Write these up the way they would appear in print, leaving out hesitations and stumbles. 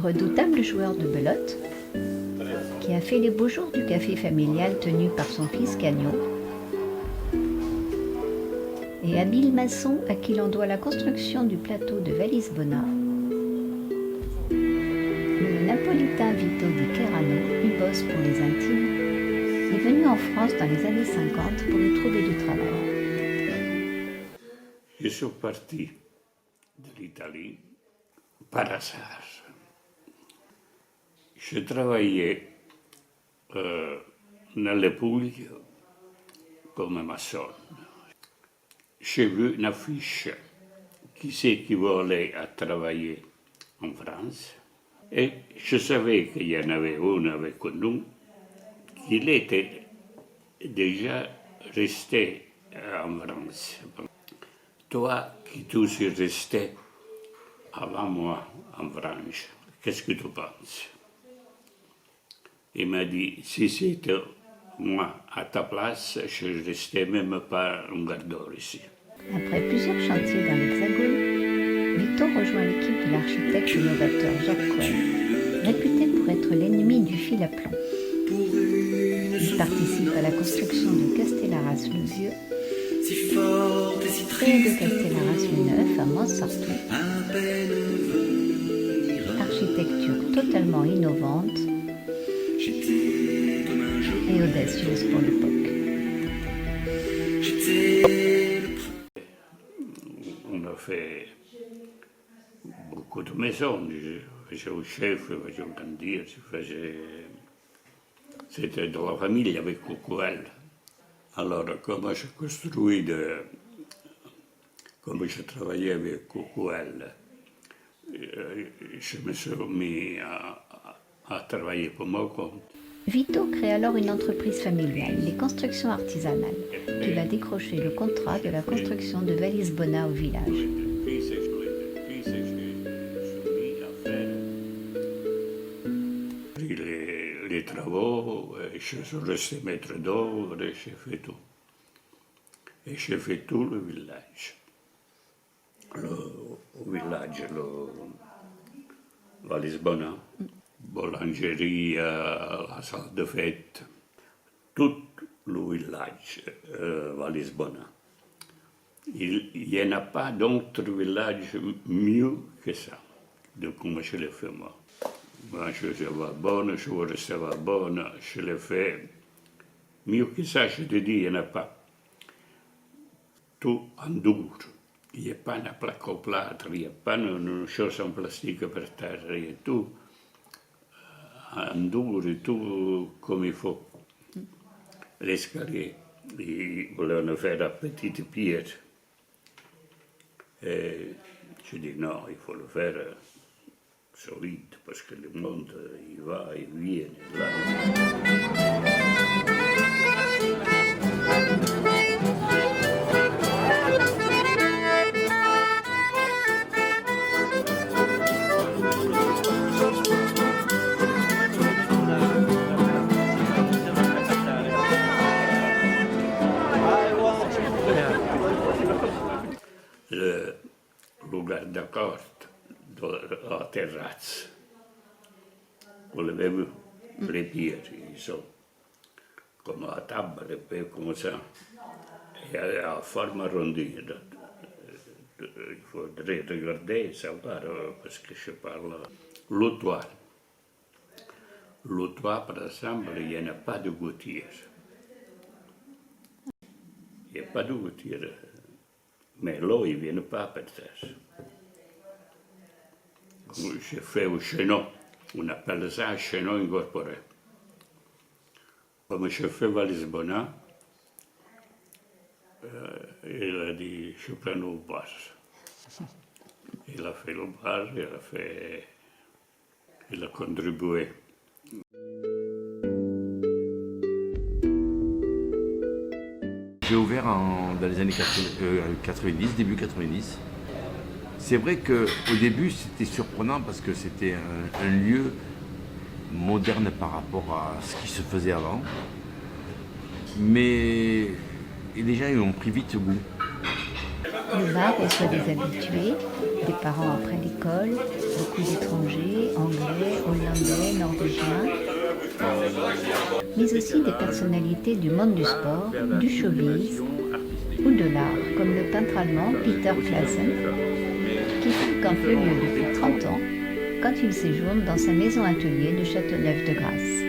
Redoutable joueur de belote, qui a fait les beaux jours du café familial tenu par son fils Cagnon, et habile maçon à qui l'on doit la construction du plateau de Valisbona, le napolitain Vito Di Cherano, Ubos pour les intimes, est venu en France dans les années 50 pour y trouver du travail. Je suis parti de l'Italie par hasard. Je travaillais dans les Puglie comme maçon. J'ai vu une affiche qui c'est qui voulait travailler en France et je savais qu'il y en avait une avec nous qui était déjà resté en France. Toi qui tu es resté avant moi en France, qu'est-ce que tu penses? Il m'a dit, si c'était moi à ta place, je ne restais même pas un gardeur ici. Après plusieurs chantiers dans l'Hexagone, Vito rejoint l'équipe de l'architecte et novateur Jacques Coel, réputé pour être l'ennemi du fil à plomb. Il participe à la construction de Castellaras le Vieux et de Castellaras le Neuf à Montsartou. Architecture totalement innovante et audacieuse pour l'époque. On a fait beaucoup de maisons. Je faisais au chef, je faisais au candier, c'était de la famille avec Coel. Alors, comme je construis, comme je travaillais avec Coel, je me suis mis à travailler pour mon compte. Vito crée alors une entreprise familiale, les constructions artisanales, qui va décrocher le contrat de la construction de Valisbona au village. Les travaux, je suis resté maître d'œuvre, j'ai fait tout. Et j'ai fait tout le village. Le village, Valisbona, boulangerie, la salle de fête, tout le village, Valisbona. Il n'y en a pas d'autre village mieux que ça, de comme je l'ai fait moi. Moi, je suis bonne, je veux rester bonne, je l'ai fait. Mieux que ça, je te dis, il n'y en a pas. Tout en dur. Il n'y a pas une plaque au plâtre, il n'y a pas une chose en plastique par terre, il y a tout en dur et tout comme il faut. L'escalier, ils voulaient faire à petite pierre. Et je dis non, il faut le faire solide, parce que le monde, il va, il vient, le garde-corps la terrazza, volevo le pierre, insomma, come la tavola, come ça, et à forme arrondie. Il faudrait regarder, savoir, parce que je parle. Le toit, par exemple, il n'y en a pas de gouttière. Il n'y a pas de gouttière, mais l'eau, il ne vient pas par terre. J'ai fait un chaînon, on appelle ça un chaînon incorporé. Comme je fais Valisbona, il a dit, je prends le bar. Il a fait le bar, il a contribué. J'ai ouvert dans les années 90, début 90. C'est vrai qu'au début, c'était surprenant parce que c'était un lieu moderne par rapport à ce qui se faisait avant. Mais les gens ils ont pris vite goût. Le bar reçoit des habitués, des parents après l'école, beaucoup d'étrangers, anglais, hollandais, norvégiens, mais aussi des personnalités du monde du sport, du showbiz ou de l'art, comme le peintre allemand Peter Claesen, qui fréquente le lieu depuis 30 ans quand il séjourne dans sa maison-atelier de Châteauneuf-de-Grasse.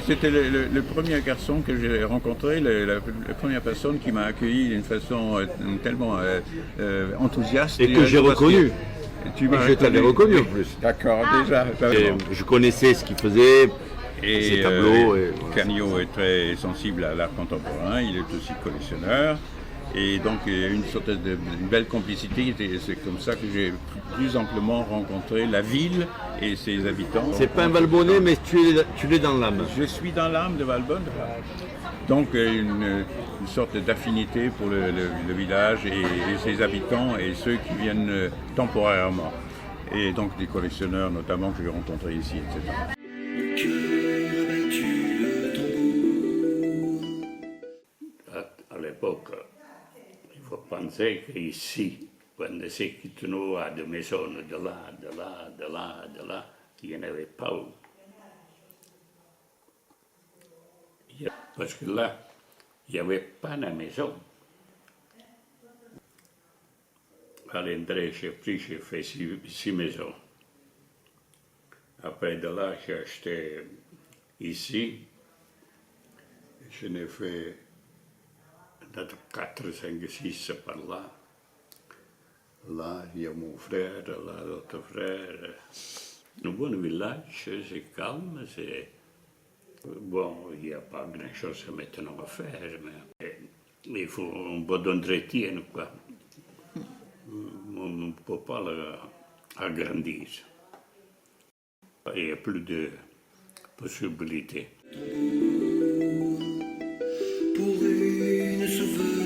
C'était le premier garçon que j'ai rencontré, la première personne qui m'a accueilli d'une façon tellement enthousiaste. Et que j'ai reconnu. Tu m'as je t'avais reconnu en plus. D'accord, déjà. Je connaissais ce qu'il faisait, ses tableaux. Canio est très sensible à l'art contemporain, il est aussi collectionneur. Et donc il y a une sorte de belle complicité, et c'est comme ça que j'ai plus amplement rencontré la ville et ses habitants. C'est pas un Valbonnais, mais tu l'es dans l'âme. Je suis dans l'âme de Valbonne. Donc une sorte d'affinité pour le village et ses habitants et ceux qui viennent temporairement. Et donc des collectionneurs notamment que j'ai rencontrés ici, etc. À l'époque, il faut penser qu'ici, quand c'est Kitchenou a des maisons de là, il n'y en avait pas où. Parce que là, il n'y avait pas de maison. À l'entrée, j'ai fait six maisons. Après de là, j'ai acheté ici. Je n'ai fait 4, 5, 6 par là. Là, il y a mon frère, là, l'autre frère. Un bon village, c'est calme, c'est... Bon, il n'y a pas grand-chose maintenant à faire, mais il faut un bon entretien, quoi. On ne peut pas l'agrandir. Il n'y a plus de possibilités. Pour une souffle